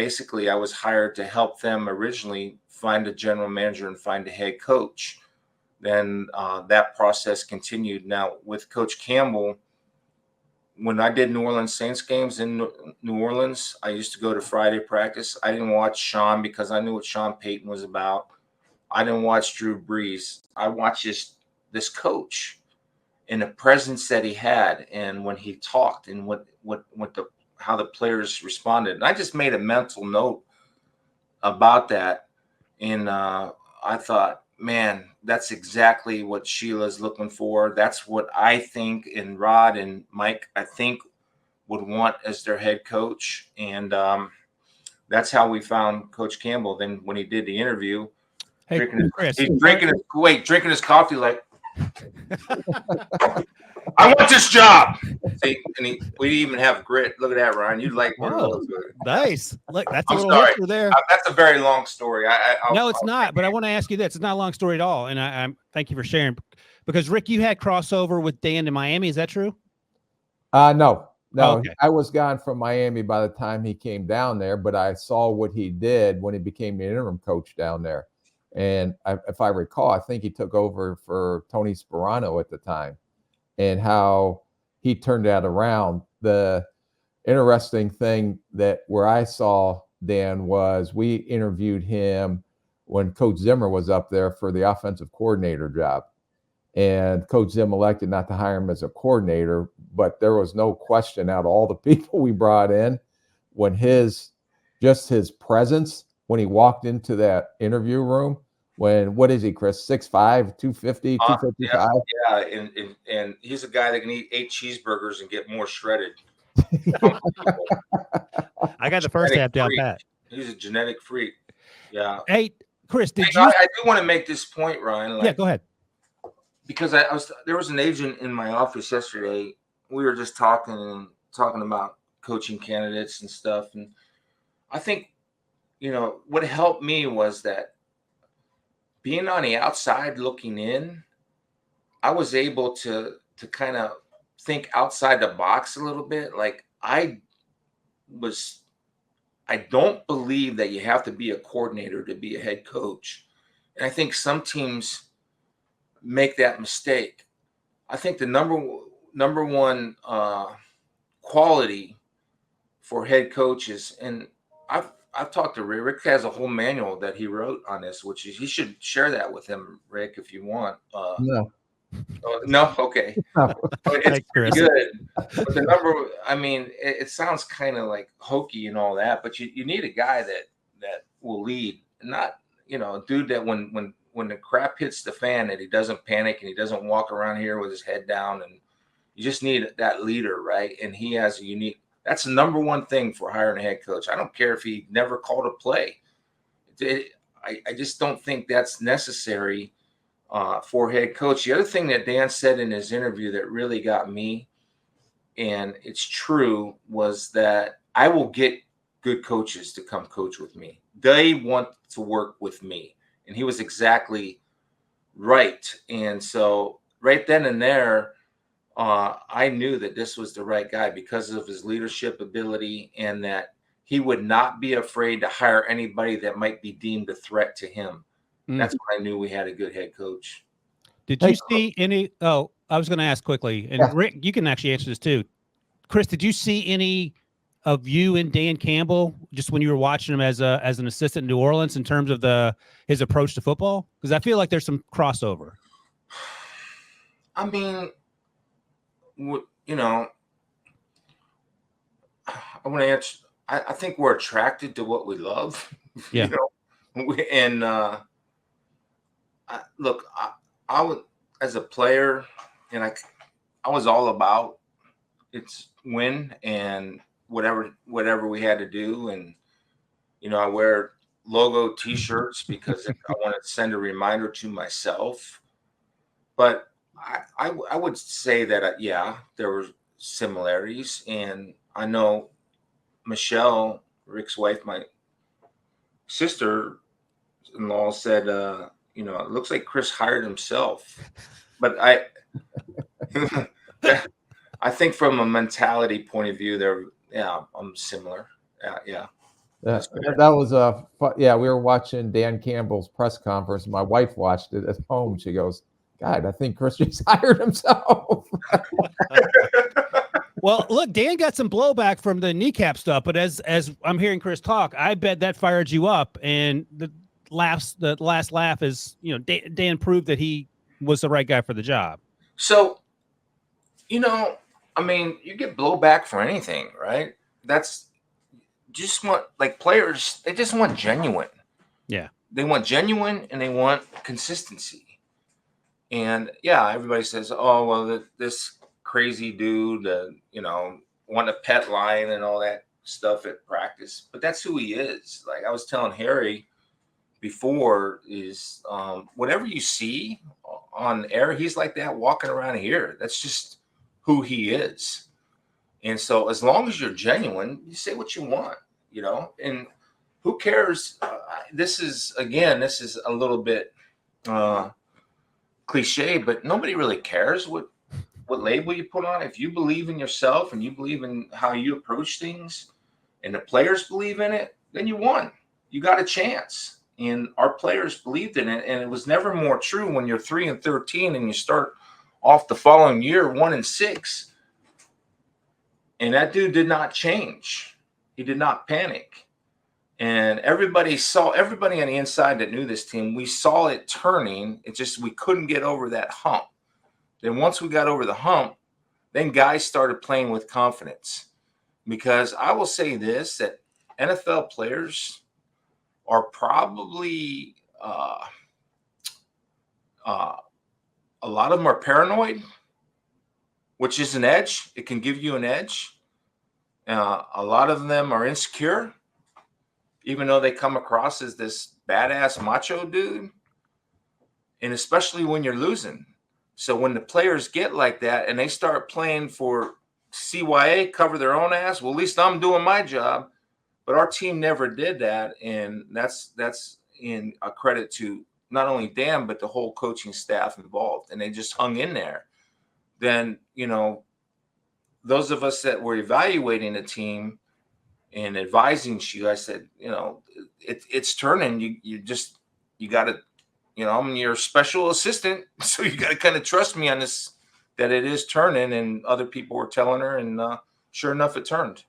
basically I was hired to help them originally find a general manager and find a head coach. Then that process continued. Now with Coach Campbell, when I did New Orleans Saints games in New Orleans, I used to go to Friday practice. I didn't watch Sean because I knew what Sean Payton was about. I didn't watch Drew Brees. I watched this coach and the presence that he had, and when he talked, and how the players responded. And I just made a mental note about that, and I thought, man, that's exactly what Sheila's looking for. That's what I think, and Rod and Mike, I think, would want as their head coach, and that's how we found Coach Campbell. Then when he did the interview, drinking his coffee like, I want this job. See, and we even have grit. Look at that, Ryan. You like one of those. Nice. Look, that's a I'm little sorry. history there. That's a very long story. No, it's not. But I want to ask you this. It's not a long story at all. And I thank you for sharing. Because, Rick, you had crossover with Dan in Miami. Is that true? No. Okay. I was gone from Miami by the time he came down there, but I saw what he did when he became the interim coach down there. And if I recall, I think he took over for Tony Sperano at the time, and how he turned that around. The interesting thing that where I saw Dan was we interviewed him when Coach Zimmer was up there for the offensive coordinator job. And Coach Zim elected not to hire him as a coordinator, but there was no question out of all the people we brought in, when his presence, when he walked into that interview room, what is he, Chris? 6'5", 250, 255? Yeah, and he's a guy that can eat 8 cheeseburgers and get more shredded. I got the first half down pat. He's a genetic freak. Yeah. Hey, Chris, I do want to make this point, Ryan. Yeah, go ahead. Because there was an agent in my office yesterday. We were just talking about coaching candidates and stuff. And I think, what helped me was that being on the outside looking in, I was able to kind of think outside the box a little bit. Like I don't believe that you have to be a coordinator to be a head coach. And I think some teams make that mistake. I think the number one quality for head coaches, and I've talked to Rick. Rick has a whole manual that he wrote on this, which is, he should share that with him, Rick, if you want. No. No, okay. It's pretty good. But it sounds kind of like hokey and all that, but you need a guy that will lead, not a dude that when the crap hits the fan, that he doesn't panic and he doesn't walk around here with his head down. And you just need that leader, right? And he has that's the number one thing for hiring a head coach. I don't care if he never called a play. I just don't think that's necessary for head coach. The other thing that Dan said in his interview that really got me, and it's true, was that I will get good coaches to come coach with me. They want to work with me. And he was exactly right. And so right then and there, I knew that this was the right guy because of his leadership ability, and that he would not be afraid to hire anybody that might be deemed a threat to him. That's when I knew we had a good head coach. Did you see any? Oh, I was going to ask quickly, and Rick, you can actually answer this too. Chris, did you see any of you and Dan Campbell just when you were watching him as an assistant in New Orleans in terms of his approach to football? Because I feel like there's some crossover. I mean, I want to answer. I think we're attracted to what we love. Yeah. Look, I was, as a player, and I was all about it's win and whatever we had to do. And, I wear logo T-shirts because I want to send a reminder to myself. But I would say that, there were similarities. And I know Michelle, Rick's wife, my sister-in-law, said, it looks like Chris hired himself. But I think from a mentality point of view, I'm similar. Yeah. That was yeah, we were watching Dan Campbell's press conference. My wife watched it at home. She goes, God, I think Chris just hired himself. Well, look, Dan got some blowback from the kneecap stuff, but as I'm hearing Chris talk, I bet that fired you up. And the last laugh is, Dan proved that he was the right guy for the job. So, I mean, you get blowback for anything, right? That's just want, like, players, they just want genuine. Yeah. They want genuine and they want consistency. And yeah, everybody says, oh, well, this crazy dude, want a pet lion and all that stuff at practice. But that's who he is. Like I was telling Harry before, is whatever you see on air, he's like that walking around here. That's just who he is. And so as long as you're genuine, you say what you want, and who cares? This is a little bit cliche, but nobody really cares what label you put on. If you believe in yourself and you believe in how you approach things and the players believe in it, then you won. You got a chance. And our players believed in it. And it was never more true when you're 3-13 and you start off the following year 1-6. And that dude did not change. He did not panic. And everybody on the inside that knew this team, we saw it turning. It just, we couldn't get over that hump. Then once we got over the hump, then guys started playing with confidence. Because I will say this, that NFL players are probably, a lot of them are paranoid, which is an edge. It can give you an edge. A lot of them are insecure, even though they come across as this badass macho dude. And especially when you're losing. So when the players get like that and they start playing for CYA, cover their own ass, well, at least I'm doing my job. But our team never did that. And that's in a credit to not only Dan, but the whole coaching staff involved. And they just hung in there. Then, those of us that were evaluating the team and advising you, I said, it's turning. You got to, I'm your special assistant. So you got to kind of trust me on this, that it is turning. And other people were telling her, and sure enough, it turned.